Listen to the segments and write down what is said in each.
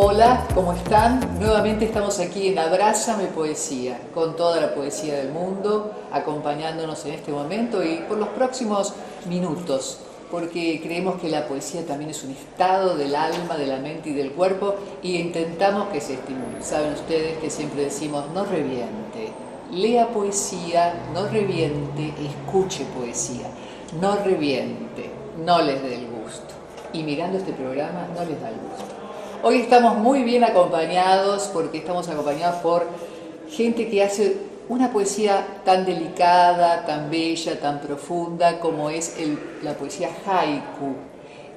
Hola, ¿cómo están? Nuevamente estamos aquí en Abrázame Poesía, con toda la poesía del mundo, acompañándonos en este momento y por los próximos minutos, porque creemos que la poesía también es un estado del alma, de la mente y del cuerpo, y intentamos que se estimule. Saben ustedes que siempre decimos, no reviente, lea poesía, no reviente, escuche poesía, no reviente, no les dé el gusto. Y mirando este programa no les da el gusto. Hoy estamos muy bien acompañados porque estamos acompañados por gente que hace una poesía tan delicada, tan bella, tan profunda como es la poesía haiku.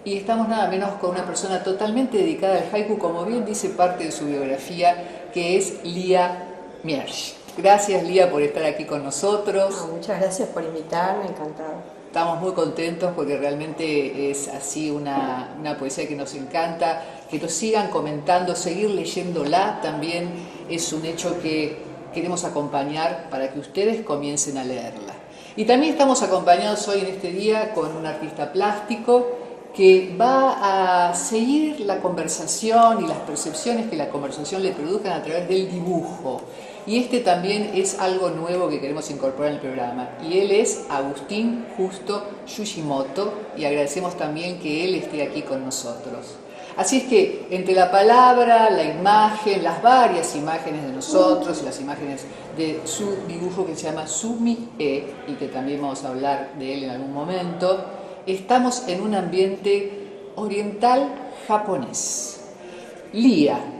Y estamos nada menos con una persona totalmente dedicada al haiku, como bien dice parte de su biografía, que es Lía Miersch. Gracias, Lía, por estar aquí con nosotros. No, muchas gracias por invitarme, encantado. Estamos muy contentos porque realmente es así una poesía que nos encanta, que nos sigan comentando, seguir leyéndola también es un hecho que queremos acompañar para que ustedes comiencen a leerla. Y también estamos acompañados hoy en este día con un artista plástico que va a seguir la conversación y las percepciones que la conversación le produzcan a través del dibujo. Y este también es algo nuevo que queremos incorporar en el programa. Y él es Agustín Justo Yoshimoto, y agradecemos también que él esté aquí con nosotros. Así es que entre la palabra, la imagen, las varias imágenes de nosotros y las imágenes de su dibujo que se llama Sumi-e, y que también vamos a hablar de él en algún momento, estamos en un ambiente oriental japonés. Lía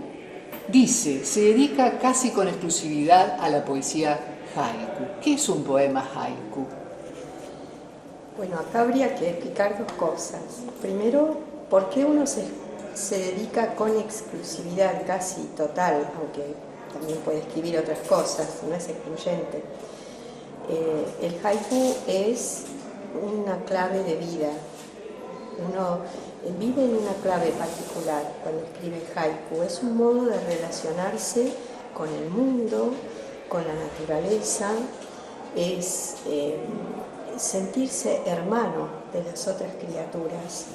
dice, se dedica casi con exclusividad a la poesía haiku. ¿Qué es un poema haiku? Bueno, acá habría que explicar dos cosas. Primero, ¿por qué uno se dedica con exclusividad casi total, aunque también puede escribir otras cosas, no es excluyente? El haiku es una clave de vida. Uno vive en una clave particular cuando escribe haiku. Es un modo de relacionarse con el mundo, con la naturaleza, es sentirse hermano de las otras criaturas.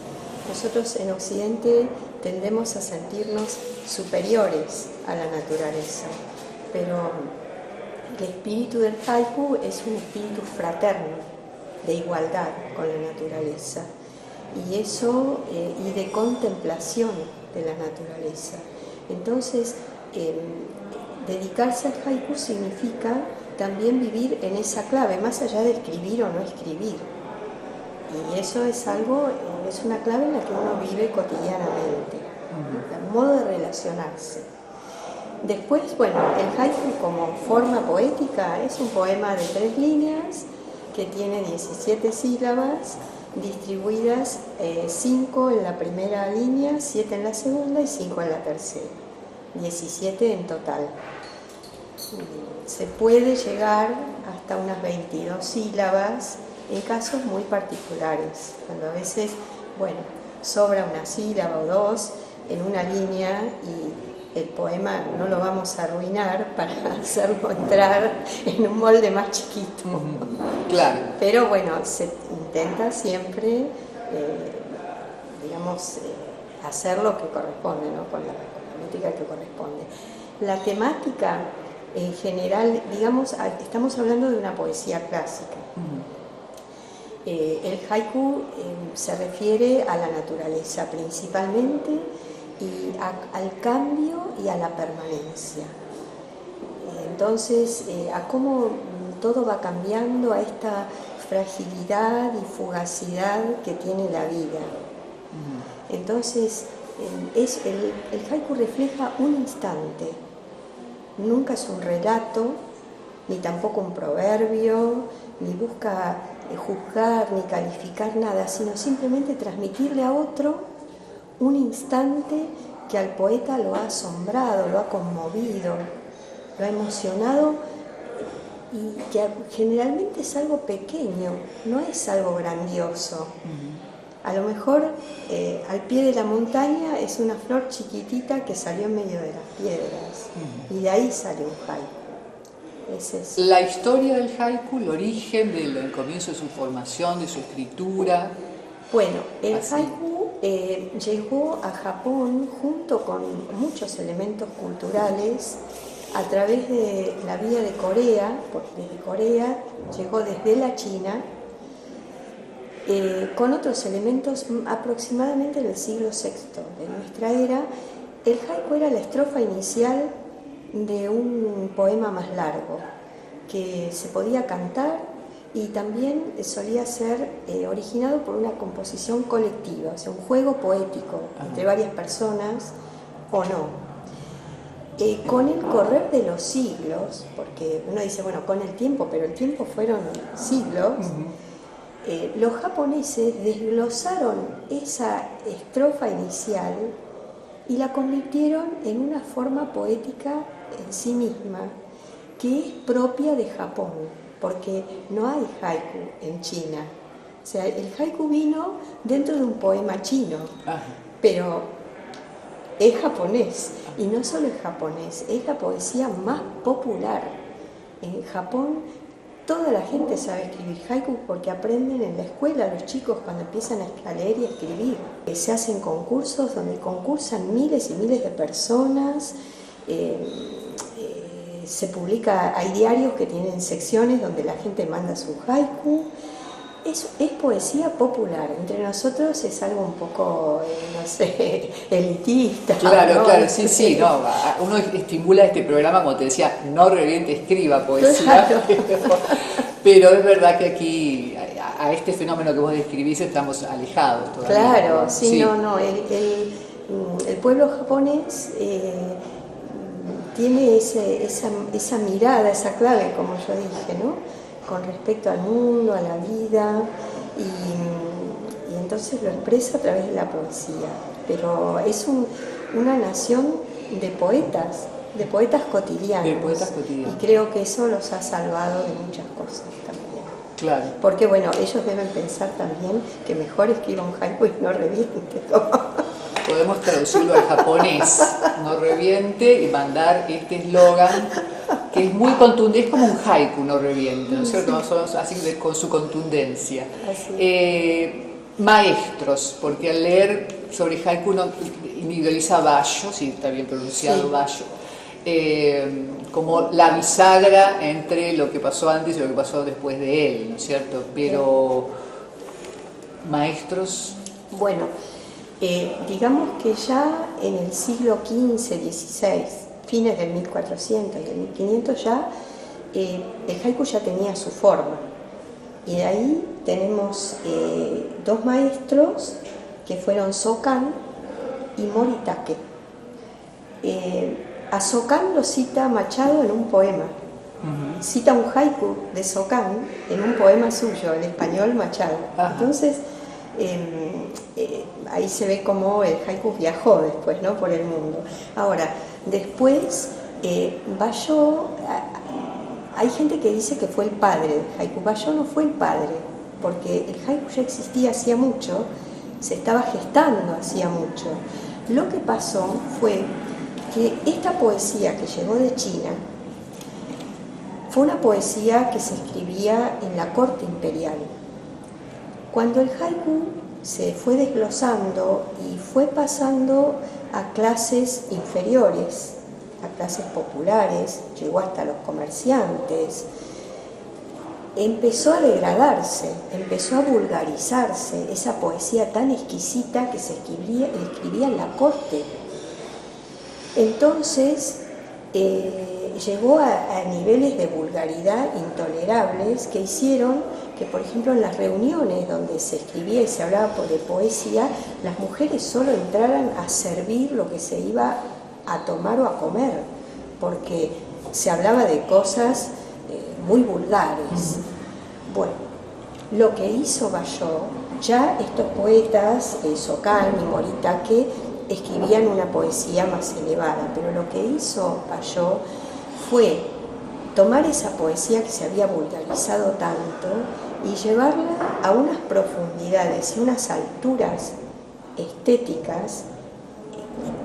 Nosotros en Occidente tendemos a sentirnos superiores a la naturaleza, pero el espíritu del haiku es un espíritu fraterno, de igualdad con la naturaleza. Y eso, y de contemplación de la naturaleza. Entonces, dedicarse al haiku significa también vivir en esa clave, más allá de escribir o no escribir. Y eso es algo, es una clave en la que uno vive cotidianamente, un modo de relacionarse. Después, bueno, el haiku como forma poética es un poema de 3 líneas que tiene 17 sílabas, distribuidas 5 en la primera línea, 7 en la segunda y 5 en la tercera. 17 en total. Se puede llegar hasta unas 22 sílabas en casos muy particulares, cuando a veces, bueno, sobra una sílaba o dos en una línea y el poema no lo vamos a arruinar para hacerlo entrar en un molde más chiquito. Claro. Pero bueno, se intenta siempre, hacer lo que corresponde, ¿no? Con la política que corresponde. La temática en general, digamos, estamos hablando de una poesía clásica. El haiku se refiere a la naturaleza principalmente y al cambio y a la permanencia. Entonces, a cómo todo va cambiando, a esta fragilidad y fugacidad que tiene la vida. Entonces, el haiku refleja un instante, nunca es un relato, ni tampoco un proverbio, ni busca juzgar ni calificar nada, sino simplemente transmitirle a otro un instante que al poeta lo ha asombrado, lo ha conmovido, lo ha emocionado, y que generalmente es algo pequeño, no es algo grandioso. A lo mejor al pie de la montaña es una flor chiquitita que salió en medio de las piedras, y de ahí sale un haiku. La historia del haiku, el origen del comienzo de su formación, de su escritura. Bueno, el haiku llegó a Japón junto con muchos elementos culturales a través de la vía de Corea, porque desde Corea llegó desde la China, con otros elementos aproximadamente en el siglo VI de nuestra era. El haiku era la estrofa inicial de un poema más largo, que se podía cantar y también solía ser originado por una composición colectiva, o sea, un juego poético entre varias personas o no. Con el correr de los siglos, porque uno dice, bueno, con el tiempo, pero el tiempo fueron siglos, los japoneses desglosaron esa estrofa inicial y la convirtieron en una forma poética en sí misma, que es propia de Japón, porque no hay haiku en China. O sea, el haiku vino dentro de un poema chino, pero es japonés. Y no solo es japonés, es la poesía más popular. En Japón toda la gente sabe escribir haiku porque aprenden en la escuela los chicos cuando empiezan a leer y a escribir. Se hacen concursos donde concursan miles y miles de personas. Se publica, hay diarios que tienen secciones donde la gente manda su haiku. Es poesía popular. Entre nosotros es algo un poco, no sé, elitista. Claro, ¿no? claro, sí, no. Uno estimula este programa, como te decía, no reviente, escriba poesía. Claro. Pero es verdad que aquí, a este fenómeno que vos describís, estamos alejados todavía. Claro, sí. No. El pueblo japonés tiene esa mirada, esa clave, como yo dije, ¿no? Con respecto al mundo, a la vida, y entonces lo expresa a través de la poesía. Pero es una nación de poetas cotidianos. De poetas cotidianos. Y creo que eso los ha salvado de muchas cosas también. Claro. Porque bueno, ellos deben pensar también que mejor escriba un haiku y no reviente todo. Podemos traducirlo al japonés, no reviente, y mandar este eslogan que es muy contundente, es como un haiku, no reviente, ¿no es cierto? Así con su contundencia. Maestros, porque al leer sobre haiku uno individualiza Basho, si está bien pronunciado, Basho, como la bisagra entre lo que pasó antes y lo que pasó después de él, ¿no es cierto? Pero maestros... Bueno, digamos que ya en el siglo XV, XVI, fines del 1400 y del 1500 ya, el haiku ya tenía su forma. Y de ahí tenemos dos maestros que fueron Sokan y Moritake. A Sokan lo cita Machado en un poema. Cita un haiku de Sokan en un poema suyo, en español Machado. Entonces, ahí se ve cómo el haiku viajó después, ¿no?, por el mundo. Ahora, después, Basho, hay gente que dice que fue el padre del haiku. Basho no fue el padre, porque el haiku ya existía hacía mucho, se estaba gestando hacía mucho. Lo que pasó fue que esta poesía que llegó de China fue una poesía que se escribía en la corte imperial. Cuando el haiku se fue desglosando y fue pasando a clases inferiores, a clases populares, llegó hasta los comerciantes, empezó a degradarse, empezó a vulgarizarse esa poesía tan exquisita que se escribía en la corte. Entonces llegó a niveles de vulgaridad intolerables que hicieron que, por ejemplo, en las reuniones donde se escribía y se hablaba de poesía, las mujeres solo entraran a servir lo que se iba a tomar o a comer, porque se hablaba de cosas muy vulgares. Bueno, lo que hizo Basho, ya estos poetas, Sokan y Moritake, escribían una poesía más elevada, pero lo que hizo Basho fue tomar esa poesía que se había vulgarizado tanto y llevarla a unas profundidades y unas alturas estéticas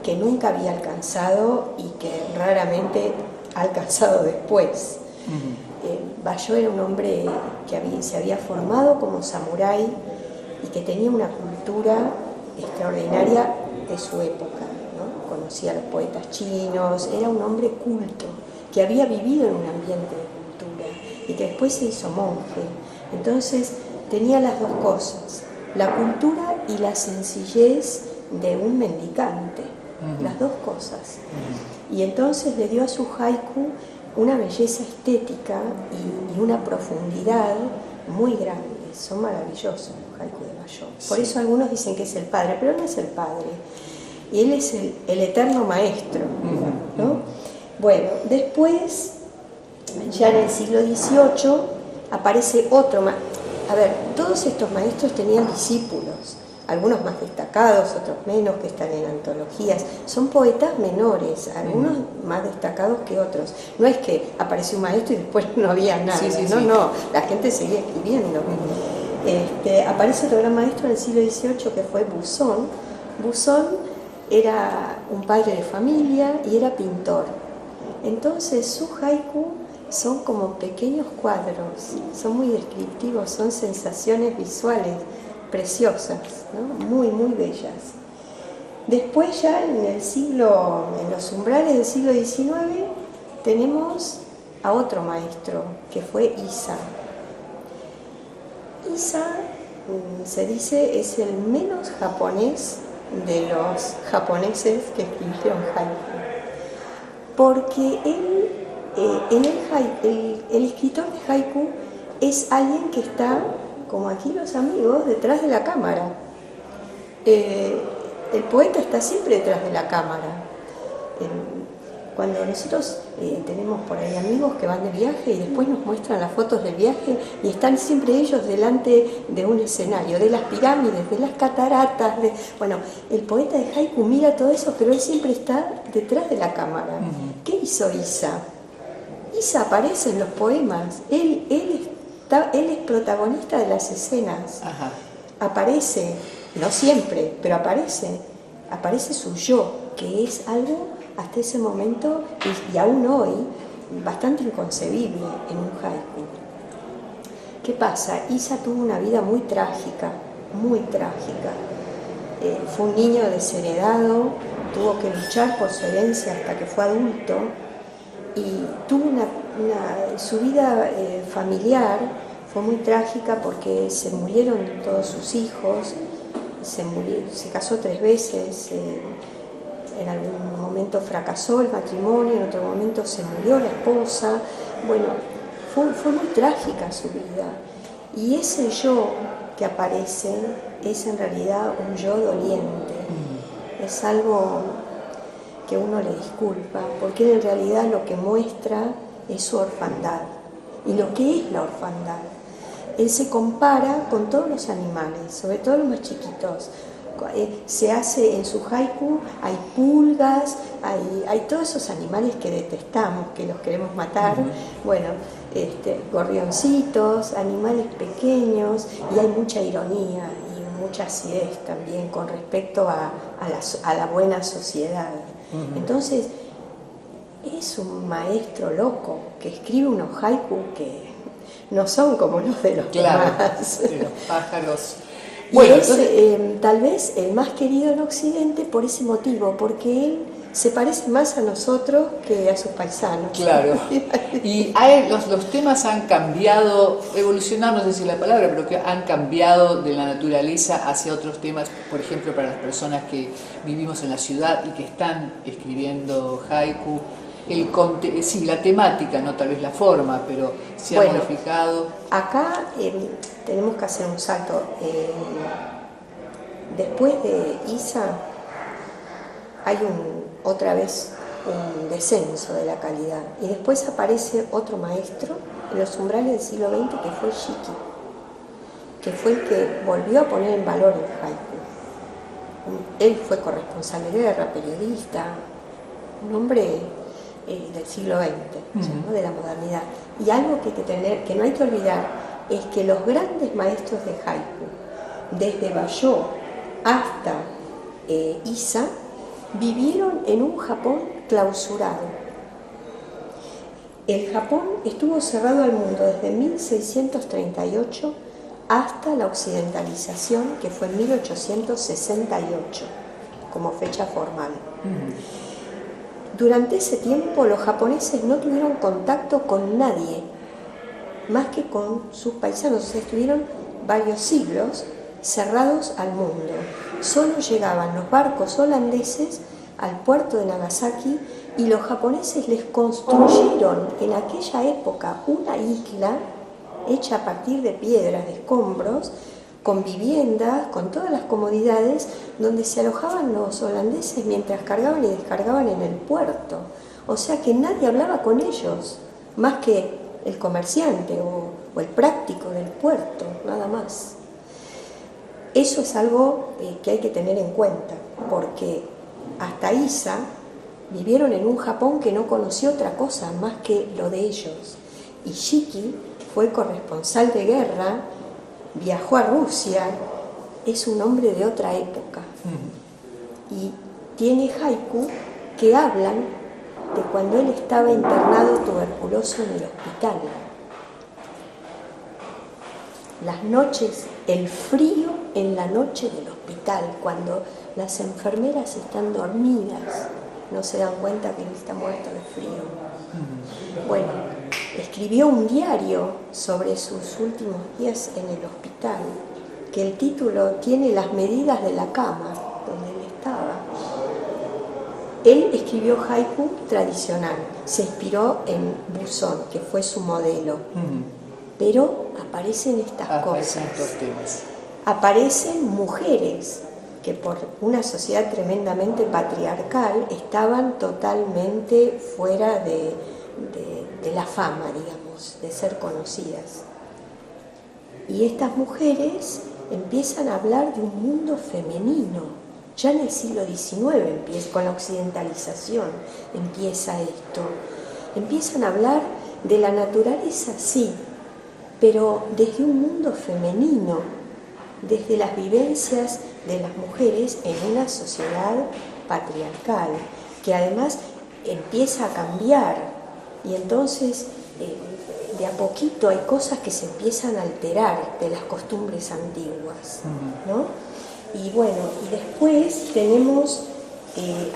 que nunca había alcanzado y que raramente ha alcanzado después. Basho era un hombre que se había formado como samurái y que tenía una cultura extraordinaria de su época, ¿no? Conocía a los poetas chinos, era un hombre culto, que había vivido en un ambiente de cultura y que después se hizo monje. Entonces tenía las dos cosas, la cultura y la sencillez de un mendicante, las dos cosas. Y entonces le dio a su haiku una belleza estética y una profundidad muy grande. Son maravillosos los haiku de Bayón. Por eso algunos dicen que es el padre, pero no es el padre. Y él es el eterno maestro, ¿no? Bueno, después, ya en el siglo XVIII, aparece otro maestro. A ver, todos estos maestros tenían discípulos, algunos más destacados, otros menos, que están en antologías. Son poetas menores, algunos más destacados que otros. No es que apareció un maestro y después no había nada, no, la gente seguía escribiendo. Aparece otro gran maestro en el siglo XVIII que fue Buzón. Buzón era un padre de familia y era pintor. Entonces sus haiku son como pequeños cuadros, son muy descriptivos, son sensaciones visuales preciosas, ¿no? Muy, muy bellas. Después ya en los umbrales del siglo XIX, tenemos a otro maestro, que fue Issa. Issa, se dice, es el menos japonés de los japoneses que escribieron haiku, porque el escritor de haiku es alguien que está, como aquí los amigos, detrás de la cámara. El poeta está siempre detrás de la cámara. Cuando nosotros tenemos por ahí amigos que van de viaje y después nos muestran las fotos del viaje y están siempre ellos delante de un escenario, de las pirámides, de las cataratas. Bueno, el poeta de haiku mira todo eso, pero él siempre está detrás de la cámara. ¿Qué hizo Issa? Issa aparece en los poemas, él es protagonista de las escenas. Aparece, no siempre, pero aparece su yo, que es algo hasta ese momento y aún hoy bastante inconcebible en un haiku. ¿Qué pasa? Issa tuvo una vida muy trágica, muy trágica. Fue un niño desheredado, tuvo que luchar por su herencia hasta que fue adulto y tuvo su vida familiar fue muy trágica porque se murieron todos sus hijos, se casó 3 veces, en algún momento fracasó el matrimonio, en otro momento se murió la esposa. Bueno, fue muy trágica su vida. Y ese yo que aparece es en realidad un yo doliente. Es algo que uno le disculpa, porque él en realidad lo que muestra es su orfandad. Y lo que es la orfandad. Él se compara con todos los animales, sobre todo los más chiquitos. Se hace en su haiku, hay pulgas, hay todos esos animales que detestamos, que los queremos matar, bueno, gorrioncitos, animales pequeños, y hay mucha ironía y mucha acidez también con respecto a la buena sociedad. Entonces, es un maestro loco que escribe unos haiku que no son como los de los demás. De los pájaros. Bueno, y es tal vez el más querido en Occidente por ese motivo, porque él se parece más a nosotros que a sus paisanos. Claro. Y los temas han cambiado, evolucionado, no sé si es la palabra, pero que han cambiado de la naturaleza hacia otros temas, por ejemplo, para las personas que vivimos en la ciudad y que están escribiendo haiku. Sí, la temática, no tal vez la forma, pero se ha modificado. Acá tenemos que hacer un salto. Después de Issa hay otra vez un descenso de la calidad. Y después aparece otro maestro en los umbrales del siglo XX que fue Shiki, que fue el que volvió a poner en valor el haiku. Él fue corresponsal de guerra, periodista, un hombre del siglo XX, ¿no? De la modernidad. Y algo que no hay que olvidar es que los grandes maestros de haiku, desde Bayó hasta Issa, vivieron en un Japón clausurado. El Japón estuvo cerrado al mundo desde 1638 hasta la occidentalización, que fue en 1868, como fecha formal. Durante ese tiempo los japoneses no tuvieron contacto con nadie, más que con sus paisanos. O sea, estuvieron varios siglos cerrados al mundo. Solo llegaban los barcos holandeses al puerto de Nagasaki y los japoneses les construyeron en aquella época una isla hecha a partir de piedras, de escombros, con viviendas, con todas las comodidades, donde se alojaban los holandeses mientras cargaban y descargaban en el puerto. O sea que nadie hablaba con ellos, más que el comerciante o el práctico del puerto, nada más. Eso es algo que hay que tener en cuenta, porque hasta Isa vivieron en un Japón que no conoció otra cosa más que lo de ellos. Y Shiki fue corresponsal de guerra, viajó a Rusia, es un hombre de otra época. Y tiene haiku que hablan de cuando él estaba internado tuberculoso en el hospital. Las noches, el frío en la noche del hospital, cuando las enfermeras están dormidas, no se dan cuenta que él está muerto de frío. Bueno, escribió un diario sobre sus últimos días en el hospital, que el título tiene las medidas de la cama donde él estaba. Él escribió haiku tradicional, se inspiró en Buzón, que fue su modelo, pero aparecen estas cosas. Aparecen mujeres que por una sociedad tremendamente patriarcal estaban totalmente fuera de la fama, digamos, de ser conocidas. Y estas mujeres empiezan a hablar de un mundo femenino. Ya en el siglo XIX empieza, con la occidentalización, empieza esto. Empiezan a hablar de la naturaleza, sí, pero desde un mundo femenino, desde las vivencias de las mujeres en una sociedad patriarcal, que además empieza a cambiar, y entonces de a poquito hay cosas que se empiezan a alterar de las costumbres antiguas, ¿no? Y bueno, y después tenemos,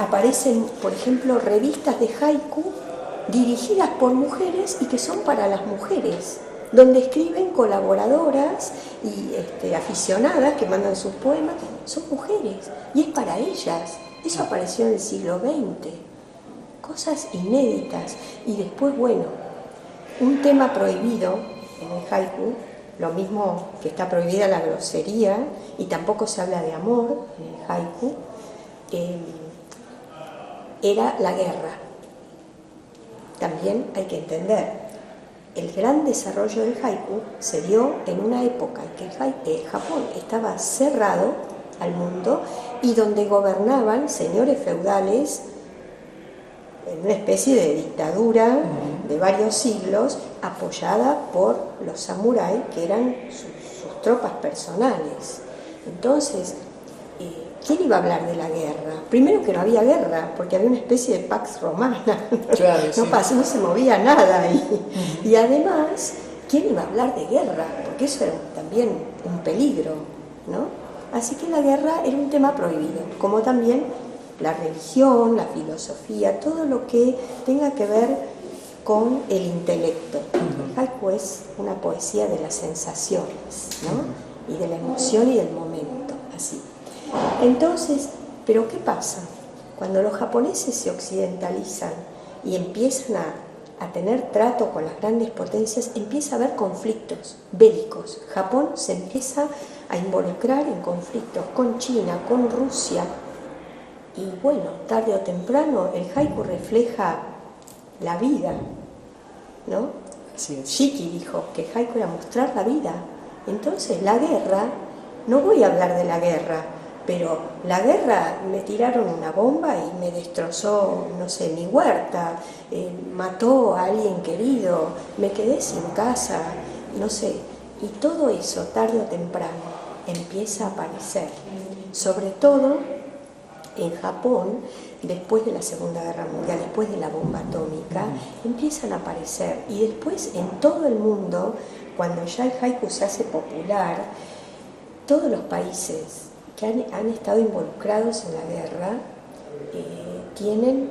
aparecen, por ejemplo, revistas de haiku dirigidas por mujeres y que son para las mujeres, donde escriben colaboradoras y aficionadas que mandan sus poemas, son mujeres, y es para ellas. Eso apareció en el siglo XX, cosas inéditas. Y después, bueno, un tema prohibido en el haiku, lo mismo que está prohibida la grosería, y tampoco se habla de amor en el haiku, era la guerra. También hay que entender, el gran desarrollo del haiku se dio en una época en que Japón estaba cerrado al mundo y donde gobernaban señores feudales en una especie de dictadura de varios siglos, apoyada por los samuráis, que eran sus tropas personales. Entonces, ¿quién iba a hablar de la guerra? Primero que no había guerra, porque había una especie de pax romana, claro, no se movía nada. Y además, ¿quién iba a hablar de guerra? Porque eso era también un peligro, ¿no? Así que la guerra era un tema prohibido, como también la religión, la filosofía, todo lo que tenga que ver con el intelecto. El haiku es una poesía de las sensaciones, ¿no? Y de la emoción y del momento, así. Entonces, ¿pero qué pasa? Cuando los japoneses se occidentalizan y empiezan a tener trato con las grandes potencias, empieza a haber conflictos bélicos. Japón se empieza a involucrar en conflictos con China, con Rusia. Y bueno, tarde o temprano el haiku refleja la vida, ¿no? Así es. Shiki dijo que haiku era mostrar la vida. Entonces la guerra, no voy a hablar de la guerra, pero la guerra, me tiraron una bomba y me destrozó, no sé, mi huerta, mató a alguien querido, me quedé sin casa, no sé. Y todo eso, tarde o temprano, empieza a aparecer. Sobre todo en Japón, después de la Segunda Guerra Mundial, después de la bomba atómica, empiezan a aparecer. Y después en todo el mundo, cuando ya el haiku se hace popular, todos los países que han estado involucrados en la guerra tienen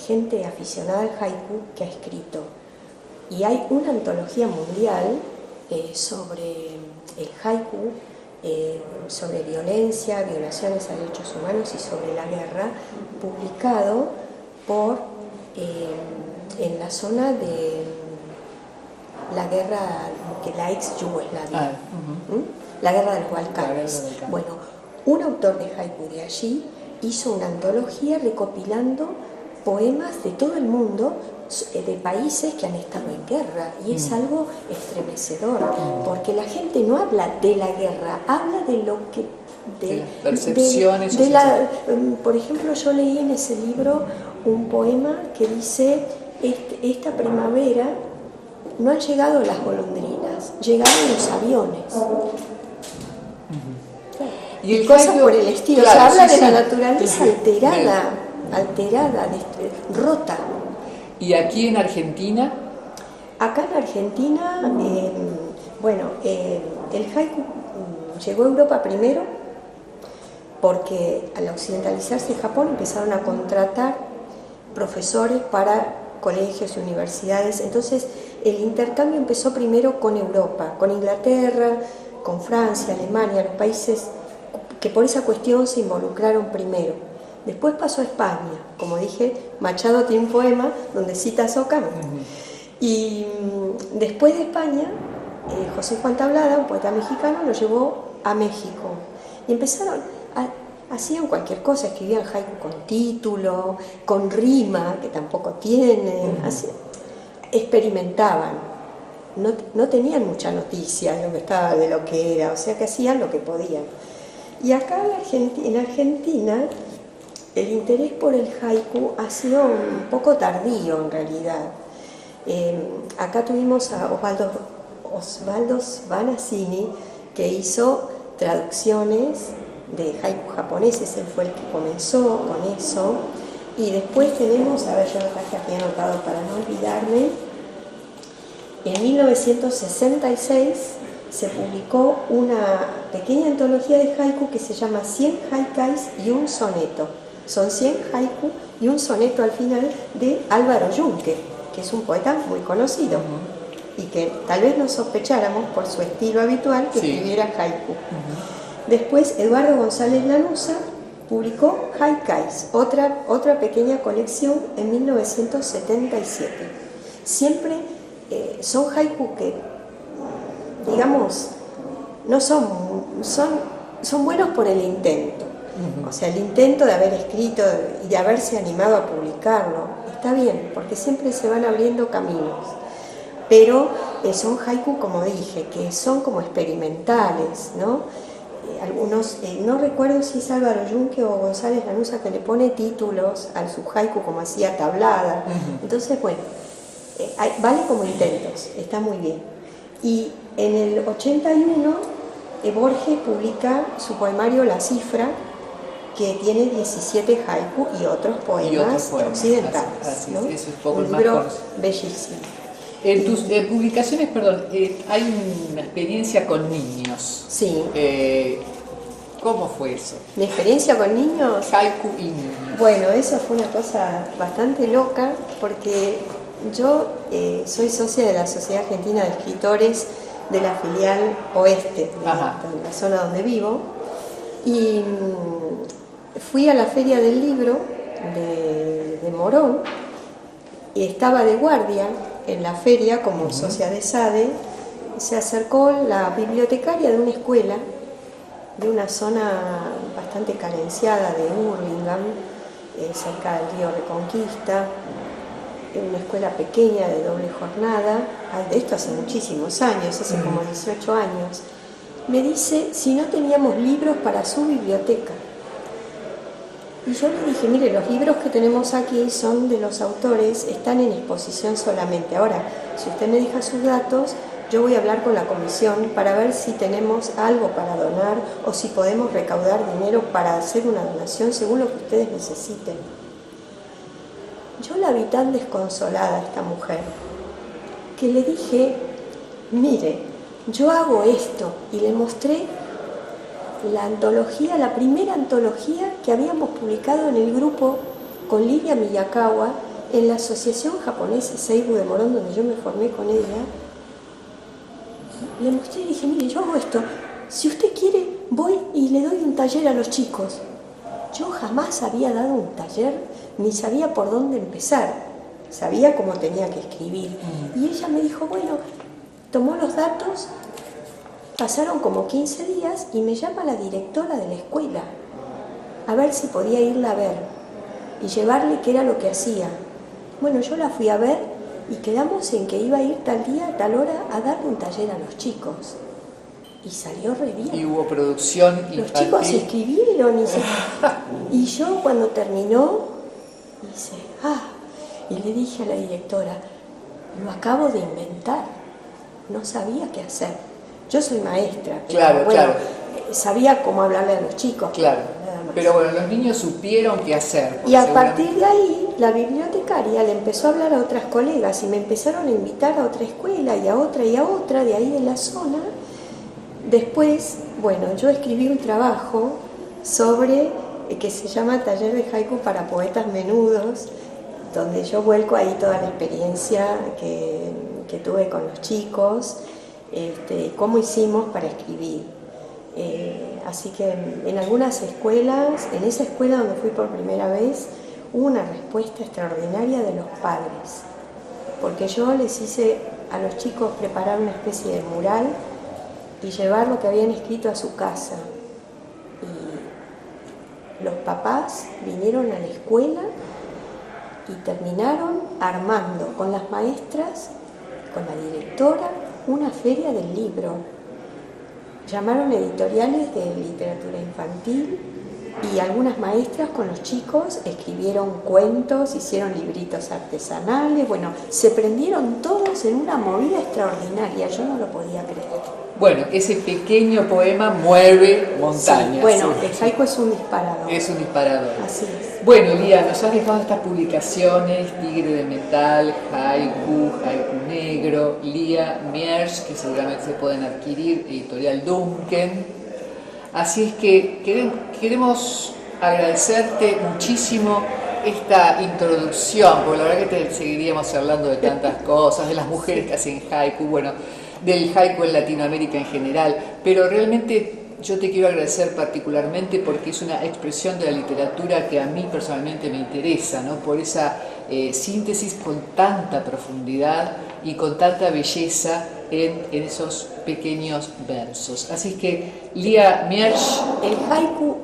gente aficionada al haiku que ha escrito. Y hay una antología mundial sobre el haiku, sobre violencia, violaciones a derechos humanos y sobre la guerra, publicado por en la zona de la guerra, la ex Yugoslavia, la guerra de los Balcanes. Bueno, un autor de haiku de allí hizo una antología recopilando poemas de todo el mundo, de países que han estado en guerra, y es algo estremecedor, porque la gente no habla de la guerra, habla de lo que de las percepciones por ejemplo, yo leí en ese libro un poema que dice: esta primavera no han llegado las golondrinas, llegaron los aviones. Y cosas por el estilo. Claro, se habla de la sí. naturaleza alterada, rota. ¿Y aquí en Argentina? Acá en Argentina, el haiku llegó a Europa primero porque al occidentalizarse Japón empezaron a contratar profesores para colegios y universidades. Entonces el intercambio empezó primero con Europa, con Inglaterra, con Francia, Alemania, los países que por esa cuestión se involucraron primero. Después pasó a España. Como dije, Machado tiene un poema donde cita a Socavón. Y después de España, José Juan Tablada, un poeta mexicano, lo llevó a México. Y empezaron, hacían cualquier cosa, escribían haiku con título, con rima, que tampoco tienen, experimentaban. No tenían mucha noticia de lo que era, o sea que hacían lo que podían. Y acá en Argentina, el interés por el haiku ha sido un poco tardío en realidad. Acá tuvimos a Osvaldo Svanasini, que hizo traducciones de haiku japoneses, él fue el que comenzó con eso. Y después tenemos, a ver, yo lo traje aquí anotado para no olvidarme, en 1966 se publicó una pequeña antología de haiku que se llama 100 haikais y un soneto. Son 100 haiku y un soneto al final de Álvaro Yunque, que es un poeta muy conocido y que tal vez no sospecháramos por su estilo habitual que escribiera haiku. Después Eduardo González Lanuza publicó Haikais, otra pequeña colección en 1977. Siempre son haiku que, digamos, no son buenos por el intento. O sea, el intento de haber escrito y de haberse animado a publicarlo está bien, porque siempre se van abriendo caminos. Pero son haiku, como dije, que son como experimentales, ¿no? Algunos, no recuerdo si es Álvaro Yunque o González Lanuza que le pone títulos al su haiku como hacía Tablada. Entonces, bueno, vale como intentos, está muy bien. Y en el 81 Borges publica su poemario La Cifra, que tiene 17 haiku y otros poemas occidentales. Así, ¿no? eso es poco un más libro conocido. bellísimo. En tus publicaciones, hay una experiencia con niños. Sí. ¿Cómo fue eso? ¿Mi experiencia con niños? Haiku y niños. Bueno, eso fue una cosa bastante loca, porque yo soy socia de la Sociedad Argentina de Escritores de la filial oeste, de la zona donde vivo, y fui a la Feria del Libro de Morón, y estaba de guardia en la feria como socia de SADE. Se acercó la bibliotecaria de una escuela de una zona bastante carenciada de Hurlingham, cerca del río Reconquista, una escuela pequeña de doble jornada, de esto hace muchísimos años, hace como 18 años. Me dice si no teníamos libros para su biblioteca. Y yo le dije, mire, los libros que tenemos aquí son de los autores, están en exposición solamente. Ahora, si usted me deja sus datos, yo voy a hablar con la comisión para ver si tenemos algo para donar o si podemos recaudar dinero para hacer una donación según lo que ustedes necesiten. Yo la vi tan desconsolada, esta mujer, que le dije, mire, yo hago esto, y le mostré la antología, la primera antología que habíamos publicado en el grupo con Lidia Miyakawa en la Asociación Japonesa Seibu de Morón, donde yo me formé con ella. Le mostré y dije, mire, yo hago esto, si usted quiere voy y le doy un taller a los chicos. Yo jamás había dado un taller, ni sabía por dónde empezar, sabía cómo tenía que escribir. Y ella me dijo, bueno, tomó los datos, pasaron como 15 días y me llama la directora de la escuela a ver si podía irla a ver y llevarle qué era lo que hacía. Bueno, yo la fui a ver y quedamos en que iba a ir tal día, tal hora a darle un taller a los chicos. Y salió re bien. Y hubo producción infantil. Los chicos se escribieron y yo cuando terminó, dice, y le dije a la directora, lo acabo de inventar, no sabía qué hacer. Yo soy maestra, pero claro, bueno, claro. Sabía cómo hablarle a los chicos. Claro, nada más. Pero bueno, los niños supieron qué hacer. Y a partir de ahí, la bibliotecaria le empezó a hablar a otras colegas y me empezaron a invitar a otra escuela y a otra de ahí de la zona. Después, bueno, yo escribí un trabajo sobre, que se llama Taller de Haiku para Poetas Menudos, donde yo vuelco ahí toda la experiencia que tuve con los chicos, cómo hicimos para escribir. Así que en algunas escuelas, en esa escuela donde fui por primera vez, hubo una respuesta extraordinaria de los padres, porque yo les hice a los chicos preparar una especie de mural y llevar lo que habían escrito a su casa. Y los papás vinieron a la escuela y terminaron armando con las maestras, con la directora, una feria del libro. Llamaron editoriales de literatura infantil y algunas maestras con los chicos escribieron cuentos, hicieron libritos artesanales, bueno, se prendieron todos en una movida extraordinaria, yo no lo podía creer. Bueno, ese pequeño poema mueve montañas. Sí, bueno, el haiku es un disparador. Es un disparador. Así es. Bueno, Lía, nos has dejado estas publicaciones, Tigre de Metal, Haiku, Haiku Negro, Lía Miersch, que seguramente se pueden adquirir, editorial Duncan. Así es que queremos agradecerte muchísimo esta introducción, porque la verdad que te seguiríamos hablando de tantas cosas, de las mujeres que hacen haiku, bueno, del haiku en Latinoamérica en general, pero realmente yo te quiero agradecer particularmente porque es una expresión de la literatura que a mí personalmente me interesa, ¿no? Por esa síntesis con tanta profundidad y con tanta belleza en esos pequeños versos. Así que, Lía Miersch... El haiku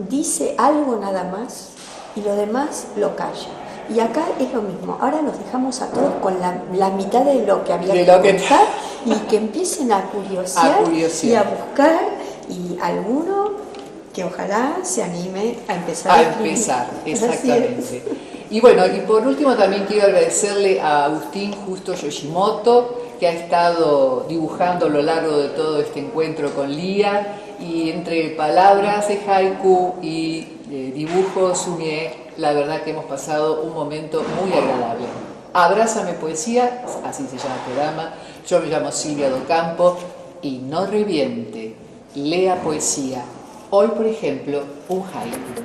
dice algo nada más y lo demás lo calla. Y acá es lo mismo, ahora los dejamos a todos con la mitad de lo que había que contar y que empiecen a curiosear y a buscar, y alguno que ojalá se anime a empezar a escribir. Exactamente. Y bueno, y por último también quiero agradecerle a Agustín Justo Yoshimoto, que ha estado dibujando a lo largo de todo este encuentro con Lía, y entre palabras de haiku y dibujos sumie, la verdad que hemos pasado un momento muy agradable. Abrázame Poesía, así se llama el programa. Yo me llamo Silvia Docampo y no reviente, lea poesía. Hoy, por ejemplo, un haiku.